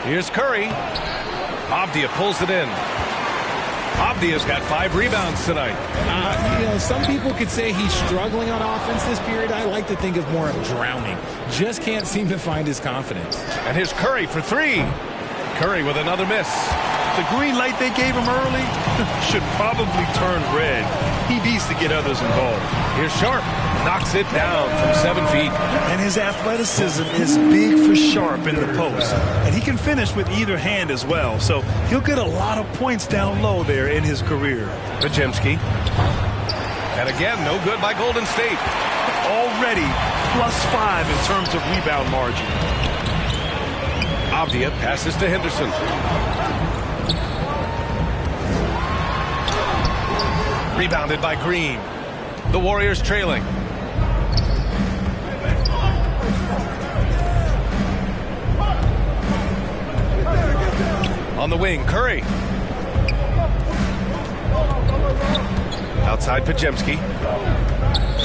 Here's Curry. Avdia pulls it in. Avdia's got 5 rebounds tonight. Some people could say he's struggling on offense this period. I like to think of more of drowning. Just can't seem to find his confidence. And here's Curry for 3. Curry with another miss. The green light they gave him early should probably turn red. He needs to get others involved. Here's Sharp. Knocks it down from 7 feet. And his athleticism is big for Sharp in the post. And he can finish with either hand as well. So he'll get a lot of points down low there in his career. Podziemski. And again, no good by Golden State. Already +5 in terms of rebound margin. Avdia passes to Henderson. Rebounded by Green. The Warriors trailing. On the wing, Curry. Outside Podziemski.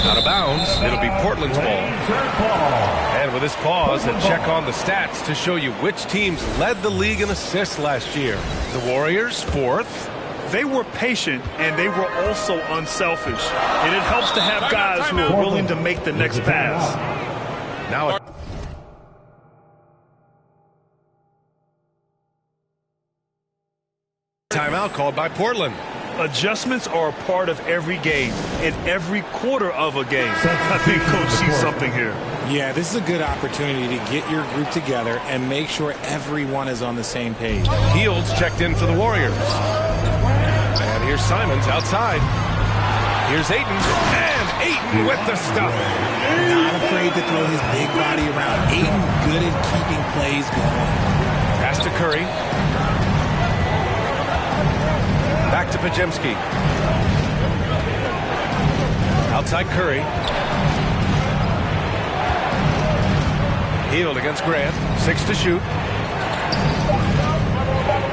Out of bounds. It'll be Portland's ball. And with this pause, a check on the stats to show you which teams led the league in assists last year. The Warriors, 4th. They were patient, and they were also unselfish. And it helps to have guys who are willing to make the next pass. Now timeout called by Portland. Adjustments are a part of every game, in every quarter of a game. I think Coach sees something here. Yeah, this is a good opportunity to get your group together and make sure everyone is on the same page. Fields checked in for the Warriors. And here's Simons outside. Here's Ayton. And Ayton with the stuff. Not afraid to throw his big body around. Ayton good at keeping plays going. Pass to Curry. Back to Podziemski. Outside Curry. Hield against Grant. 6 to shoot.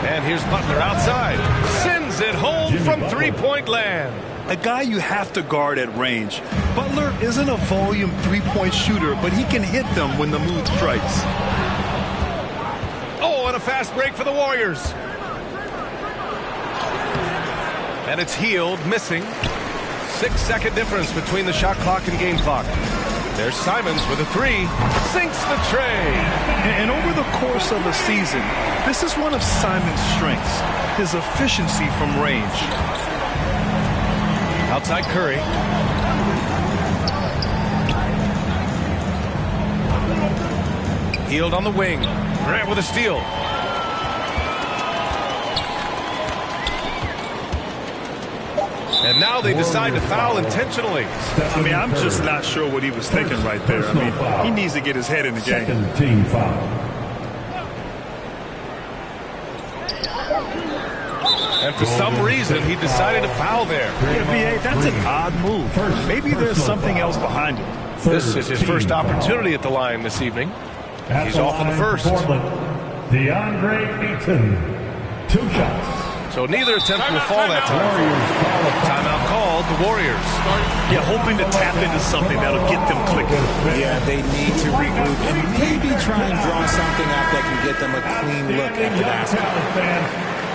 And here's Butler outside. Sends it home from 3-point land. A guy you have to guard at range. Butler isn't a volume 3-point shooter, but he can hit them when the mood strikes. Oh, and a fast break for the Warriors. And it's Hield missing. 6-second difference between the shot clock and game clock. There's Simons with a 3. Sinks the tray. And over the course of a season, this is one of Simons' strengths, his efficiency from range. Outside Curry. Hield on the wing. Grant with a steal. And now they decide to foul intentionally. I mean, I'm just not sure what he was thinking right there. I mean, he needs to get his head in the game. Second team foul. And for some reason, he decided to foul there. Yeah, B.A., that's an odd move. Maybe there's something else behind it. This is his first opportunity at the line this evening. He's off on the first. DeAndre Ayton. 2 shots. So neither attempt will fall that time. Timeout called, the Warriors. Yeah, hoping to tap into something that'll get them clicking. Yeah, they need to regroup and maybe try and draw something up that can get them a clean look at the basketball.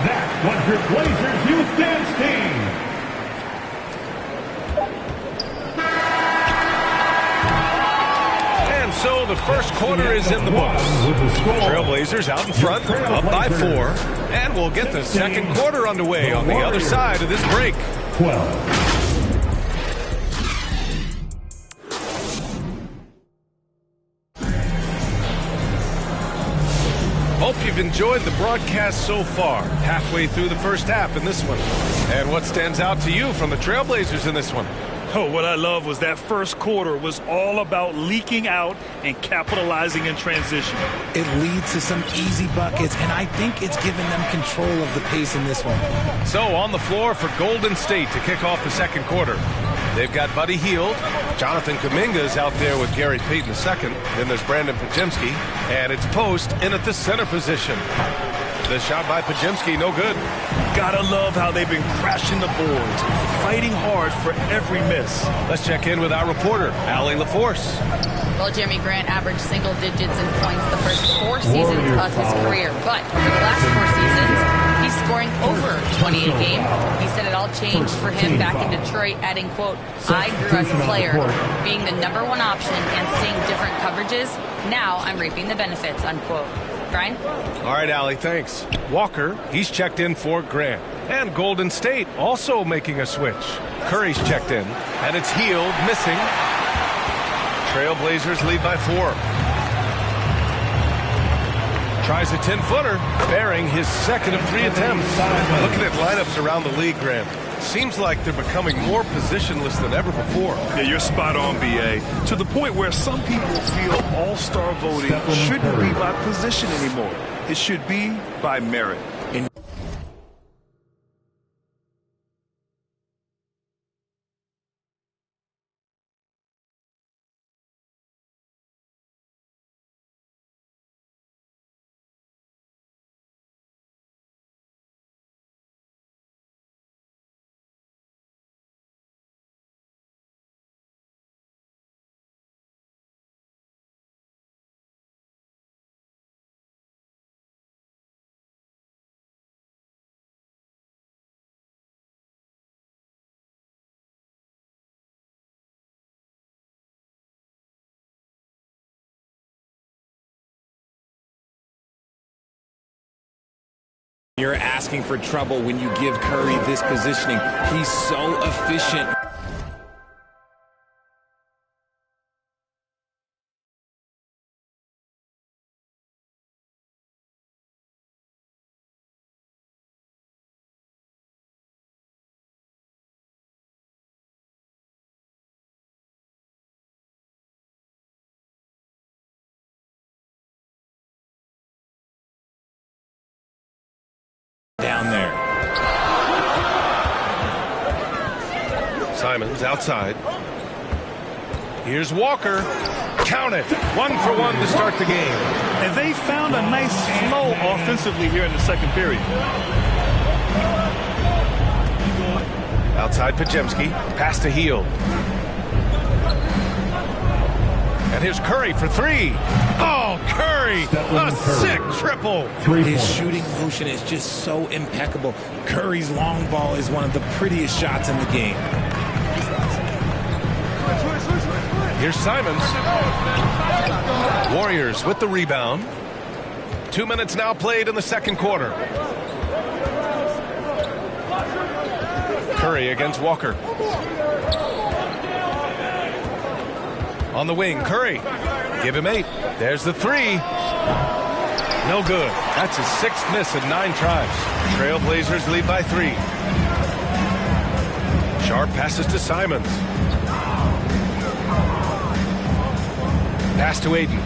That was your Blazers Youth Dance Team. And so the first quarter is in the books. Trailblazers out in front, up by 4. And we'll get the second quarter underway on the other side of this break. 12. Hope you've enjoyed the broadcast so far. Halfway through the first half in this one. And what stands out to you from the Trailblazers in this one? Oh, what I love was that first quarter was all about leaking out and capitalizing in transition. It leads to some easy buckets, and I think it's given them control of the pace in this one. So on the floor for Golden State to kick off the second quarter. They've got Buddy Hield. Jonathan Kuminga's out there with Gary Payton II. Then there's Brandon Podziemski. And it's Post in at the center position. The shot by Podziemski, no good. Gotta love how they've been crashing the boards, fighting hard for every miss. Let's check in with our reporter, Allie LaForce. Well, Jeremy Grant averaged single digits in points the first 4 seasons of his career, but for the last 4 seasons, he's scoring over 20 a game. He said it all changed for him back in Detroit, adding, quote, "I grew as a player, being the #1 option and seeing different coverages. Now I'm reaping the benefits," unquote. Brian? All right, Allie, thanks. Walker, he's checked in for Grant. And Golden State also making a switch. Curry's checked in, and it's Hield missing. Trailblazers lead by 4. Tries a 10-footer, bearing his second of 3 attempts. Looking at lineups around the league, Grant, seems like they're becoming more positionless than ever before. Yeah, you're spot on, B.A. To the point where some people feel all-star voting shouldn't be by position anymore. It should be by merit. You're asking for trouble when you give Curry this positioning. He's so efficient. Down there. Simons outside. Here's Walker. Count it. 1 for 1 to start the game. And they found a nice flow offensively here in the second period. Outside Podziemski. Pass to Hield. And here's Curry for 3. Oh, Curry! A sick triple. His shooting motion is just so impeccable. Curry's long ball is one of the prettiest shots in the game. Here's Simons. Warriors with the rebound. 2 minutes now played in the second quarter. Curry against Walker. On the wing, Curry. Give him 8. There's the 3. No good. That's his 6th miss in 9 tries. Trailblazers lead by 3. Sharp passes to Simons. Pass to Aiden.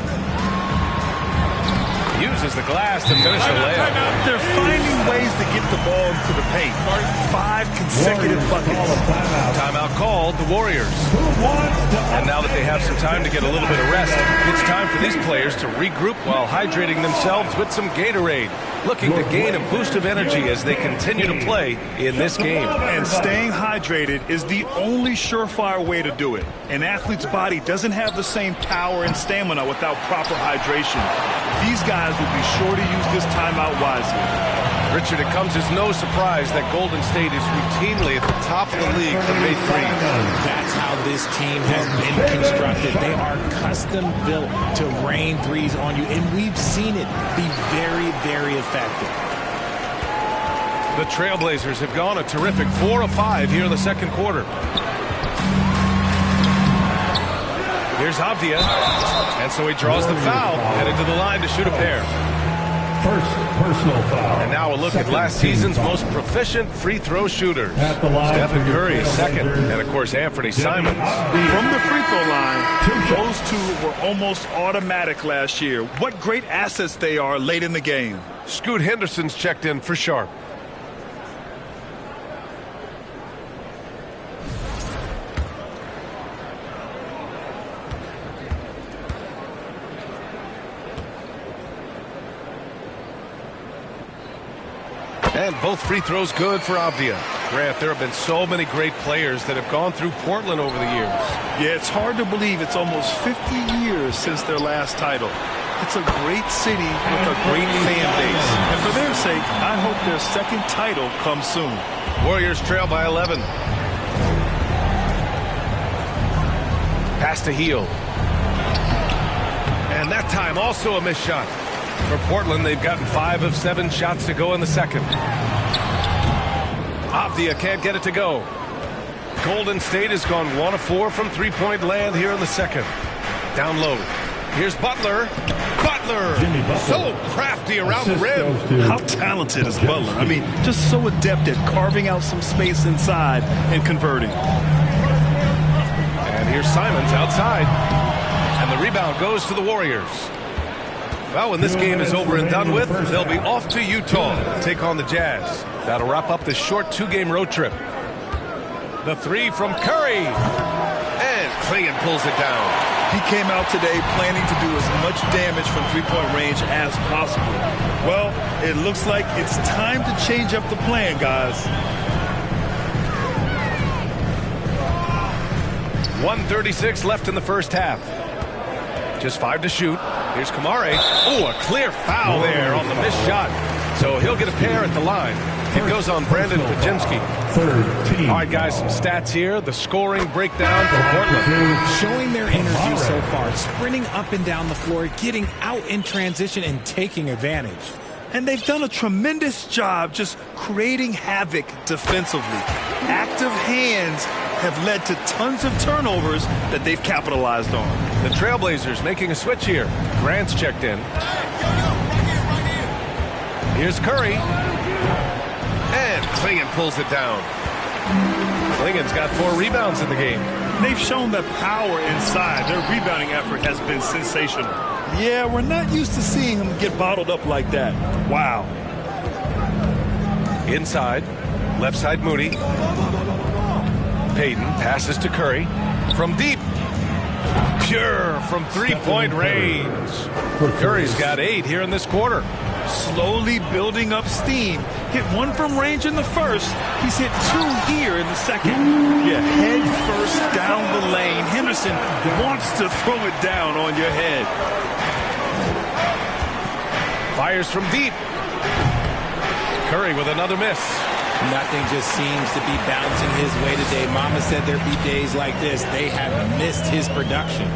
Uses the glass to finish the layup. They're finding ways to get the ball into the paint. 5 consecutive buckets. Timeout called, the Warriors. And now that they have some time to get a little bit of rest, it's time for these players to regroup while hydrating themselves with some Gatorade, looking to gain a boost of energy as they continue to play in this game. And staying hydrated is the only surefire way to do it. An athlete's body doesn't have the same power and stamina without proper hydration. These guys will be sure to use this timeout wisely. Richard, it comes as no surprise that Golden State is routinely at the top of the league for made threes. That's how this team has been constructed. They are custom built to rain threes on you, and we've seen it be very, very effective. The Trailblazers have gone a terrific 4 of 5 here in the second quarter. Here's Avdia, and so he draws the foul, headed to the line to shoot a pair. First personal foul. And now a look at last season's most proficient free throw shooters. Stephen Curry is second, and of course Anthony Simons. From the free throw line, those two were almost automatic last year. What great assets they are late in the game. Scoot Henderson's checked in for Sharp. And both free throws good for Avdia. Grant, there have been so many great players that have gone through Portland over the years. Yeah, it's hard to believe it's almost 50 years since their last title. It's a great city with a great fan base. And for their sake, I hope their second title comes soon. Warriors trail by 11. Pass to Heel. And that time also a missed shot. For Portland, they've gotten 5 of 7 shots to go in the second. Avdia can't get it to go. Golden State has gone 1 of 4 from three-point land here in the second. Down low. Here's Butler. Butler! So crafty around the rim. How talented is Butler? I mean, just so adept at carving out some space inside and converting. And here's Simons outside. And the rebound goes to the Warriors. Well, when this game is over and done with, they'll be off to Utah to take on the Jazz. That'll wrap up the short 2-game road trip. The three from Curry. And Clingan pulls it down. He came out today planning to do as much damage from three-point range as possible. Well, it looks like it's time to change up the plan, guys. 1:36 left in the first half. Just 5 to shoot. Here's Kamare. Oh, a clear foul there on the missed shot. So he'll get a pair at the line. It goes on Brandon Pajemski. All right, guys, some stats here. The scoring breakdown for Portland. Showing their energy so far, sprinting up and down the floor, getting out in transition and taking advantage. And they've done a tremendous job just creating havoc defensively. Active hands have led to tons of turnovers that they've capitalized on. The Trailblazers making a switch here. Grant's checked in. Here's Curry. And Clingan pulls it down. Clingan's got 4 rebounds in the game. They've shown that power inside. Their rebounding effort has been sensational. Yeah, we're not used to seeing them get bottled up like that. Wow. Inside. Left side Moody. Payton passes to Curry. From deep. Pure from three-point range. Curry's got 8 here in this quarter. Slowly building up steam. Hit 1 from range in the first. He's hit 2 here in the second. Yeah, head first down the lane. Henderson wants to throw it down on your head. Fires from deep. Curry with another miss. Nothing just seems to be bouncing his way today. Mama said there'd be days like this. They have missed his production.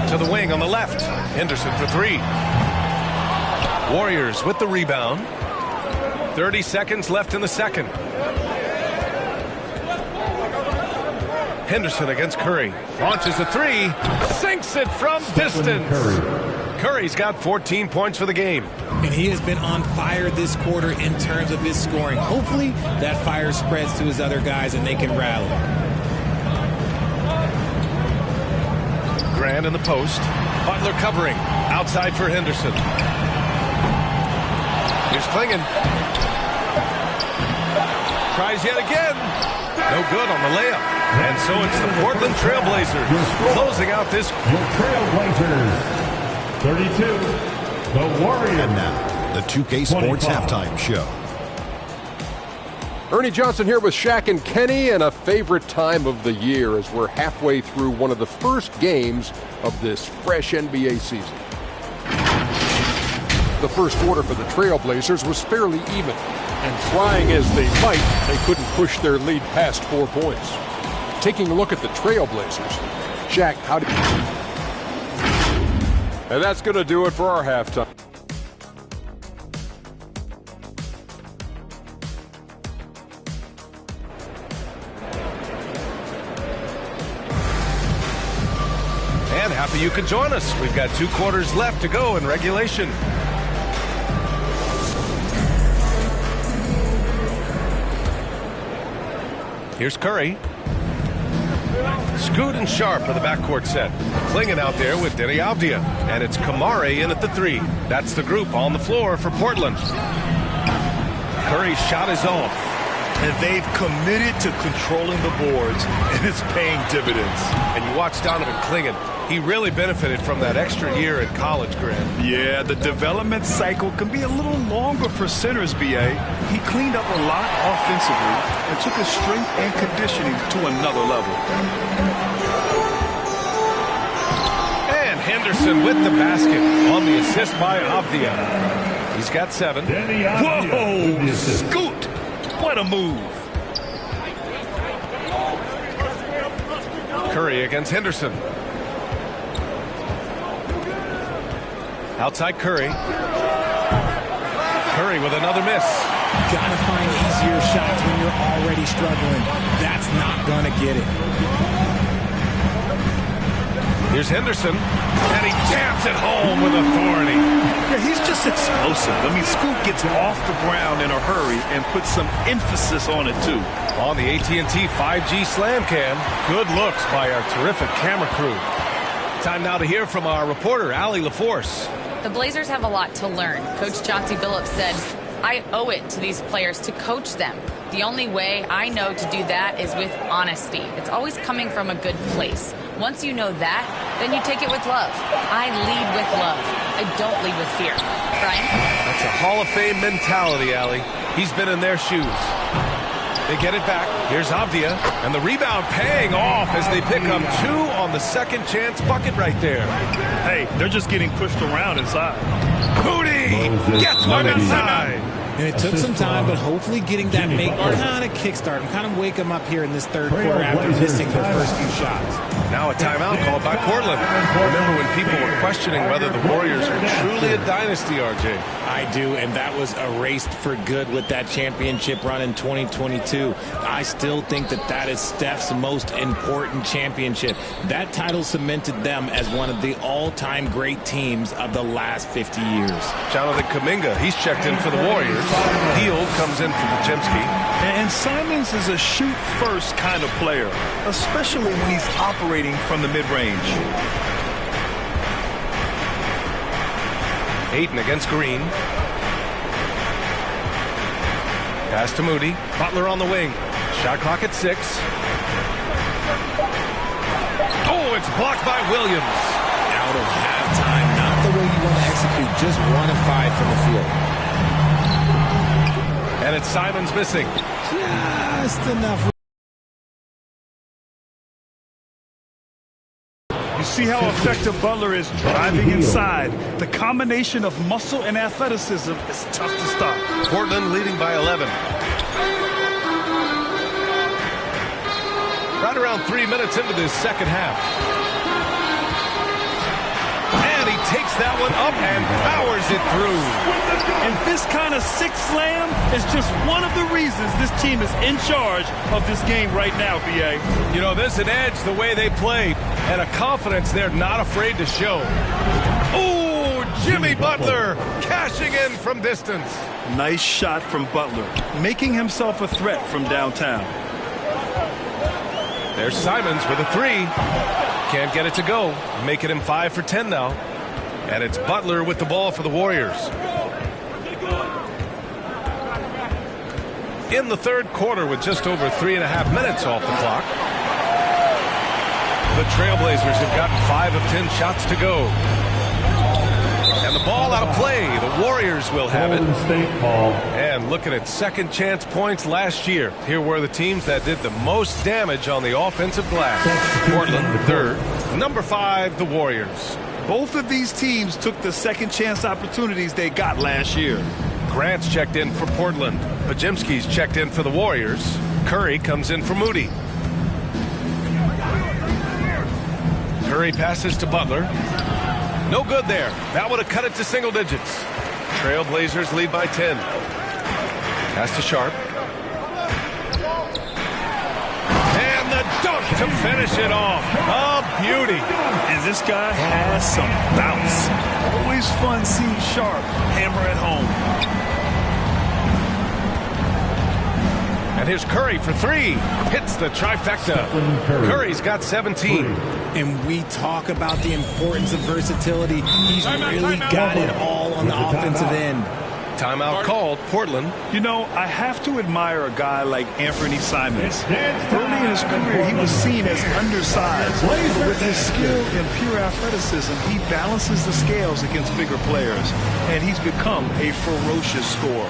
To the wing on the left. Henderson for 3. Warriors with the rebound. 30 seconds left in the second. Henderson against Curry. Launches a 3. Sinks it from distance. Curry's got 14 points for the game. And he has been on fire this quarter in terms of his scoring. Hopefully that fire spreads to his other guys and they can rally. Grant in the post. Butler covering. Outside for Henderson. Here's Clingan. Tries yet again. No good on the layup. And so it's the Portland Trailblazers closing out this. Your Trailblazers, 32. The Warriors. And now, the 2K Sports 25. Halftime Show. Ernie Johnson here with Shaq and Kenny, and a favorite time of the year as we're halfway through one of the first games of this fresh NBA season. The first quarter for the Trailblazers was fairly even, and trying as they might, they couldn't push their lead past 4 points. Taking a look at the Trailblazers, Shaq, how did... And that's going to do it for our halftime. And happy you could join us. We've got 2 quarters left to go in regulation. Here's Curry. Scoot and Sharp for the backcourt set. Clingan out there with Denny Avdia. And it's Kamare in at the 3. That's the group on the floor for Portland. Curry's shot is off. and they've committed to controlling the boards, and it's paying dividends. And you watch Donovan Clingan. He really benefited from that extra year in college, Grant. Yeah, the development cycle can be a little longer for centers, B.A. He cleaned up a lot offensively and took his strength and conditioning to another level. And Henderson with the basket on the assist by Avdia. He's got 7. Whoa! Scoot! What a move. Curry against Henderson. Outside Curry. Curry with another miss. Gotta find easier shots when you're already struggling. That's not gonna get it. Here's Henderson, and he jams it home with authority. Yeah, he's just explosive. I mean, Scoot gets off the ground in a hurry and puts some emphasis on it, too. On the AT&T 5G Slam Cam, good looks by our terrific camera crew. Time now to hear from our reporter, Allie LaForce. The Blazers have a lot to learn. Coach Chauncey Billups said, I owe it to these players to coach them. The only way I know to do that is with honesty. It's always coming from a good place. Once you know that, then you take it with love. I lead with love. I don't lead with fear. Brian? That's a Hall of Fame mentality, Allie. He's been in their shoes. They get it back. Here's Avdia. And the rebound paying off as they pick up 2 on the second chance bucket right there. Hey, they're just getting pushed around inside. Moody gets one inside. And it took some time, but hopefully getting that kind of kickstart and kind of wake them up here in this third quarter after missing their first few shots. Now a timeout called by Portland. Remember when people were questioning whether the Warriors were truly a dynasty, RJ? I do, and that was erased for good with that championship run in 2022. I still think that is Steph's most important championship. That title cemented them as one of the all-time great teams of the last 50 years. Jonathan Kuminga, he's checked in for the Warriors. Hield comes in for Podziemski. And Simons is a shoot-first kind of player, especially when he's operating from the mid-range. Ayton against Green. Pass to Moody. Butler on the wing. Shot clock at 6. Oh, it's blocked by Williams. Out of halftime, not the way you want to execute, just 1 of 5 from the field. And it's Simons missing. Just enough. You see how effective Butler is driving inside. The combination of muscle and athleticism is tough to stop. Portland leading by 11. Right around 3 minutes into this second half. And he takes that one up and powers it through. And this kind of sick slam is just one of the reasons this team is in charge of this game right now, B.A. You know, there's an edge the way they play and a confidence they're not afraid to show. Ooh, Jimmy Butler cashing in from distance. Nice shot from Butler, making himself a threat from downtown. There's Simons with a 3. Can't get it to go. Making him 5 for 10 now. And it's Butler with the ball for the Warriors. In the third quarter with just over 3.5 minutes off the clock. The Trailblazers have gotten 5 of 10 shots to go. And the ball out of play. The Warriors will have it. And looking at second chance points last year, here were the teams that did the most damage on the offensive glass. Portland, third. Number 5, the Warriors. Both of these teams took the second chance opportunities they got last year. Grant's checked in for Portland. Podziemski's checked in for the Warriors. Curry comes in for Moody. Curry passes to Butler. No good there. That would have cut it to single digits. Trailblazers lead by 10. Pass to Sharp. And the dunk to finish it off. A beauty. And this guy has some bounce. Always fun seeing Sharp hammer at home. And here's Curry for 3. Hits the trifecta. Curry's got 17. And we talk about the importance of versatility. He's really got it all on the offensive end. Timeout called, Portland. You know, I have to admire a guy like Anthony Simons. Early in his career, he was seen as undersized. But with his skill and pure athleticism, he balances the scales against bigger players, and he's become a ferocious scorer.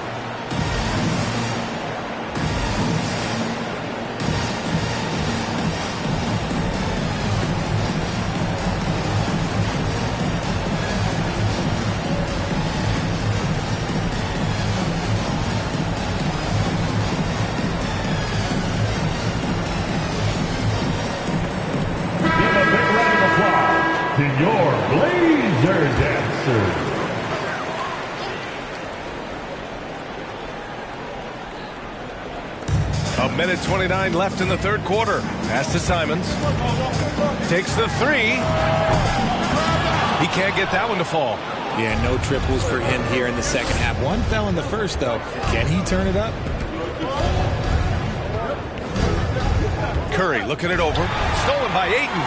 A minute 29 left in the third quarter. Pass to Simons. Takes the three. He can't get that one to fall. Yeah, no triples for him here in the second half. One fell in the first, though. Can he turn it up? Curry looking it over. Stolen by Ayton.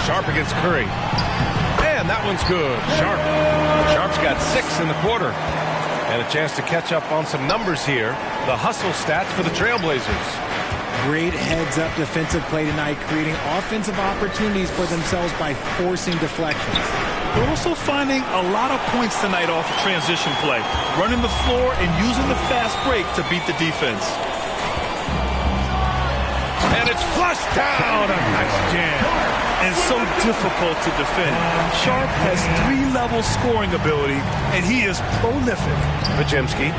Sharp against Curry. And that one's good. Sharp's got 6 in the quarter. And a chance to catch up on some numbers here. The hustle stats for the Trailblazers. Great heads-up defensive play tonight, creating offensive opportunities for themselves by forcing deflections. They're also finding a lot of points tonight off of transition play, running the floor and using the fast break to beat the defense. And it's flushed down. A nice jam. And so difficult to defend. Sharp has 3-level scoring ability, and he is prolific. Podziemski.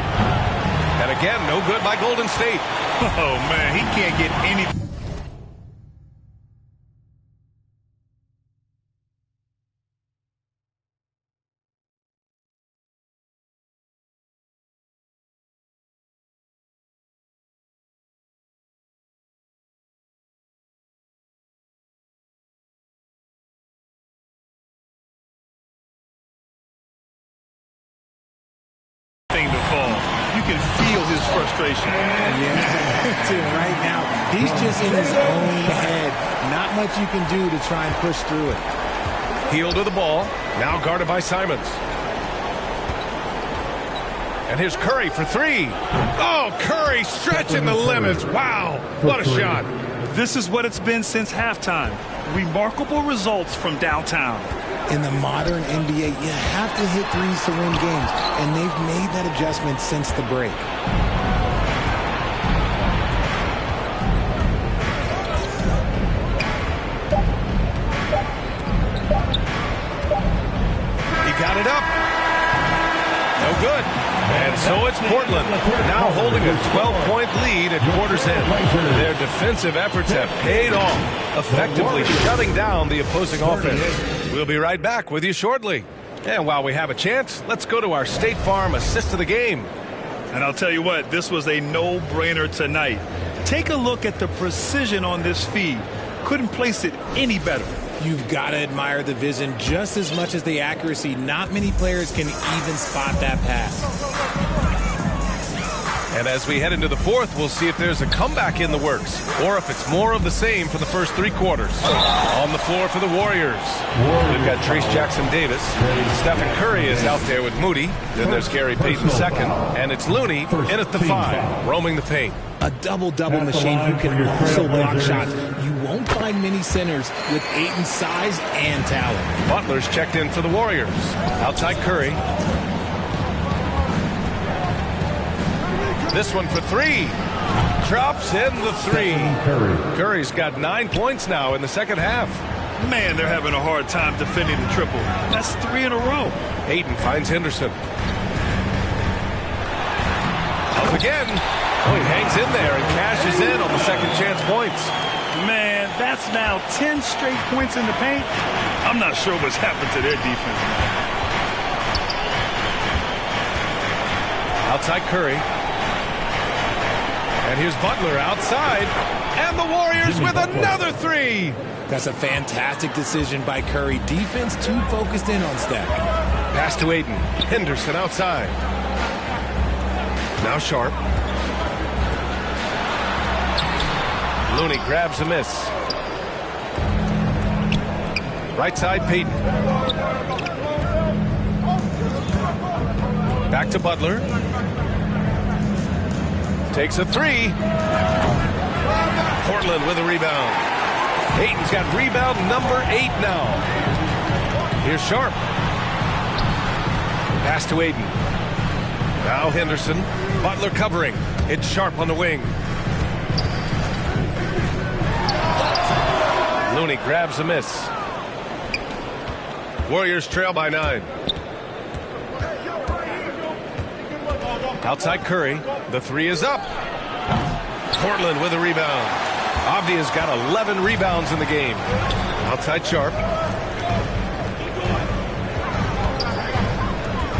And again, no good by Golden State. Oh, man, he can't get any. To fall. You can feel his frustration. Yeah, right now, he's just in his own head. Not much you can do to try and push through it. Heel to the ball. Now guarded by Simons. And here's Curry for 3. Oh, Curry stretching the limits. Wow, what a shot. This is what it's been since halftime. Remarkable results from downtown. In the modern NBA, you have to hit threes to win games, and they've made that adjustment since the break. He got it up. No good. And so it's Portland, now holding a 12-point lead at quarter's end. Their defensive efforts have paid off, effectively shutting down the opposing offense. We'll be right back with you shortly. And while we have a chance, let's go to our State Farm assist of the game. And I'll tell you what, this was a no-brainer tonight. Take a look at the precision on this feed. Couldn't place it any better. You've got to admire the vision just as much as the accuracy. Not many players can even spot that pass. And as we head into the fourth, we'll see if there's a comeback in the works or if it's more of the same for the first 3 quarters. On the floor for the Warriors, we've got Trace Jackson-Davis. Stephen Curry is out there with Moody. Then there's Gary Payton second. And it's Looney in at the 5, roaming the paint. A double-double machine who can also block shots. You won't find many centers with Ayton's size and talent. Butler's checked in for the Warriors. Outside Curry. This one for 3. Drops in the 3. Curry's got 9 points now in the second half. Man, they're having a hard time defending the triple. That's 3 in a row. Ayton finds Henderson. Up again. Oh, he hangs in there and cashes in on the second chance points. Man, that's now 10 straight points in the paint. I'm not sure what's happened to their defense. Outside Curry. And here's Butler outside. And the Warriors with another 3. That's a fantastic decision by Curry. Defense too focused in on Steph. Pass to Ayton. Henderson outside. Now Sharp. Looney grabs a miss. Right side Payton. Back to Butler. Takes a three. Portland with a rebound. Ayton's got rebound number 8 now. Here's Sharp. Pass to Ayton. Now Henderson. Butler covering. It's Sharp on the wing. Looney grabs a miss. Warriors trail by 9. Outside Curry. The three is up. Portland with a rebound. Avdia's got 11 rebounds in the game. Outside Sharp.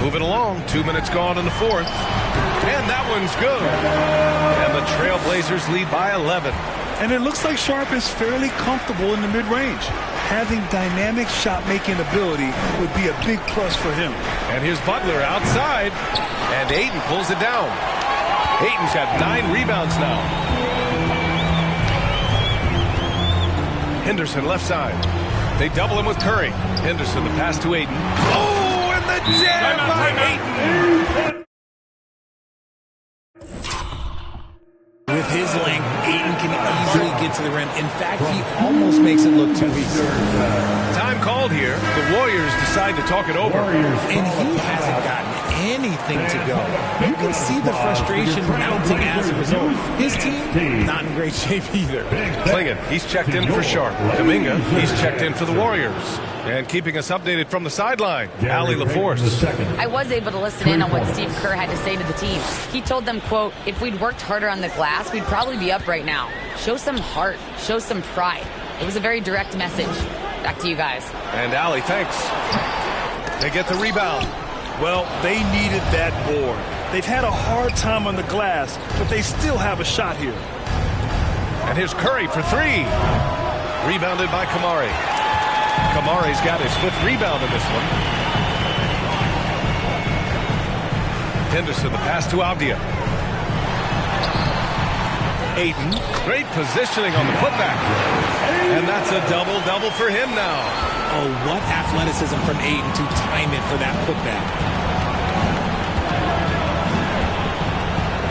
Moving along. 2 minutes gone in the fourth. And that one's good. And the Trailblazers lead by 11. And it looks like Sharp is fairly comfortable in the mid-range. Having dynamic shot-making ability would be a big plus for him. And here's Butler outside. And Ayton pulls it down. Ayton's got 9 rebounds now. Henderson left side. They double him with Curry. Henderson, the pass to Ayton. Oh, and the jam by Ayton. With his length, Ayton can easily get to the rim. In fact, he almost makes it look too easy. Time called here. The Warriors decide to talk it over. And he hasn't gotten anything to go. You can see the frustration mounting as a result. His team, not in great shape either. Clingan, he's checked in for Sharp. Kuminga, he's checked in for the Warriors. And keeping us updated from the sideline, Allie LaForce. I was able to listen in on what Steve Kerr had to say to the team. He told them, quote, if we'd worked harder on the glass, we'd probably be up right now. Show some heart. Show some pride. It was a very direct message. Back to you guys. And Allie, thanks. They get the rebound. Well, they needed that board. They've had a hard time on the glass, but they still have a shot here. And here's Curry for 3. Rebounded by Kamari. Kamari's got his 5th rebound in this one. Henderson, the pass to Avdia. Ayton, great positioning on the putback. And that's a double-double for him now. Oh, what athleticism from Ayton to time it for that putback.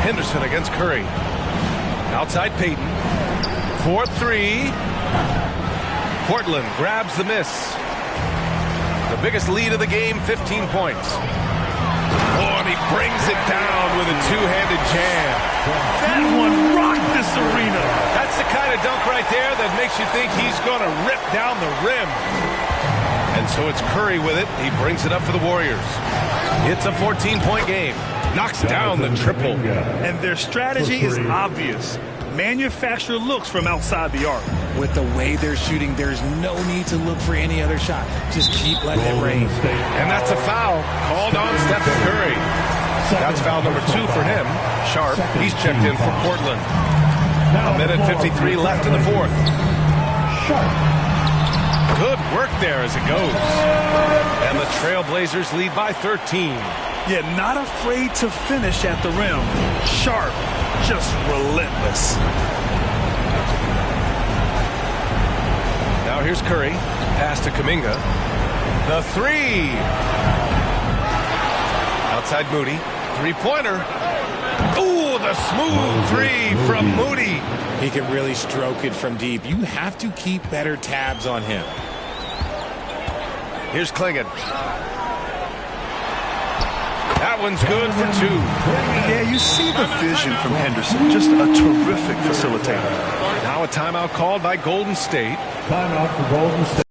Henderson against Curry. Outside Payton. 4-3. Portland grabs the miss. The biggest lead of the game, 15 points. Oh, and he brings it down with a two-handed jam. That one rocked this arena. That's the kind of dunk right there that makes you think he's going to rip down the rim. And so it's Curry with it. He brings it up for the Warriors. It's a 14-point game. Knocks down the triple. And their strategy is obvious. Manufacture looks from outside the arc. With the way they're shooting, there's no need to look for any other shot. Just keep letting it rain. And that's a foul called on Stephen Curry. That's foul number 2 for him. Sharp, he's checked in for Portland. A minute 53 left in the fourth. Good work there as it goes. And the Trailblazers lead by 13. Yeah, not afraid to finish at the rim. Sharp, just relentless. Now here's Curry. Pass to Kuminga. The 3. Outside Moody. 3-pointer. Ooh, the smooth 3 from Moody. He can really stroke it from deep. You have to keep better tabs on him. Here's Clingan. That one's good for 2. Yeah, you see the vision from Henderson. Just a terrific facilitator. Now a timeout called by Golden State. Timeout for Golden State.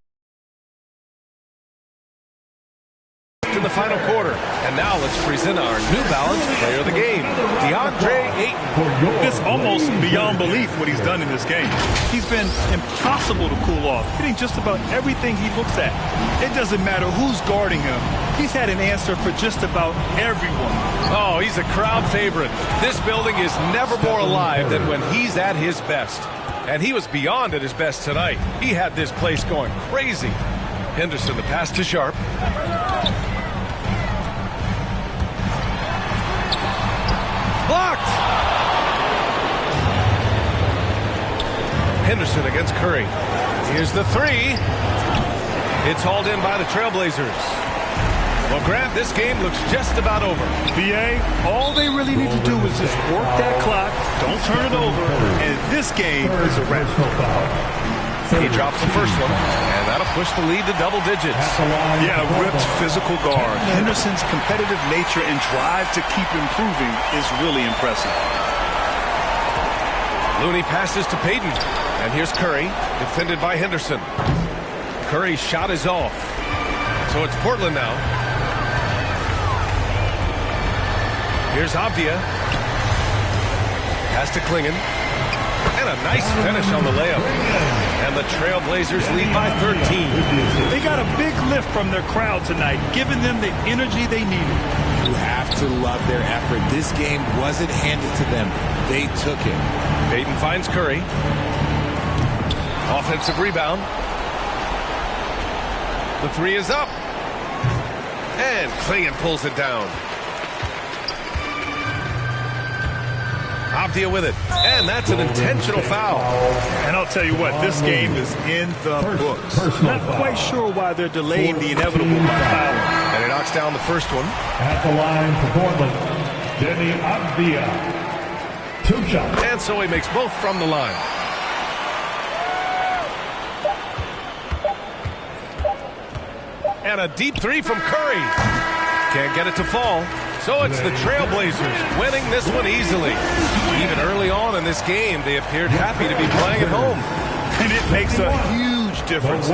In the final quarter. And now let's present our New Balance player of the game, DeAndre Ayton. It's almost beyond belief what he's done in this game. He's been impossible to cool off, hitting just about everything he looks at. It doesn't matter who's guarding him. He's had an answer for just about everyone. Oh, he's a crowd favorite. This building is never more alive than when he's at his best. And he was beyond at his best tonight. He had this place going crazy. Henderson, the pass to Sharp. Blocked! Henderson against Curry. Here's the 3. It's hauled in by the Trailblazers. Well, Grant, this game looks just about over. BA, all they really need to do is just work that clock, don't turn it over, and this game is a wrap. He drops the first one, and that'll push the lead to double digits. Yeah, ripped physical guard. Henderson's competitive nature and drive to keep improving is really impressive. Looney passes to Payton, and here's Curry, defended by Henderson. Curry's shot is off, so it's Portland now. Here's Avdia. Pass to Klingon. And a nice finish on the layup. And the Trailblazers lead by 13. They got a big lift from their crowd tonight, giving them the energy they needed. You have to love their effort. This game wasn't handed to them. They took it. Payton finds Curry. Offensive rebound. The three is up. And Klingon pulls it down. Avdia with it. And that's an intentional foul. And I'll tell you what, this game is in the books. Not quite sure why they're delaying the inevitable by fouling. And he knocks down the first one. At the line for Portland, Deni Avdia. 2 shots. And so he makes both from the line. And a deep three from Curry. Can't get it to fall. So it's the Trailblazers winning this one easily. Even early on in this game, they appeared happy to be playing at home. And it makes a huge difference.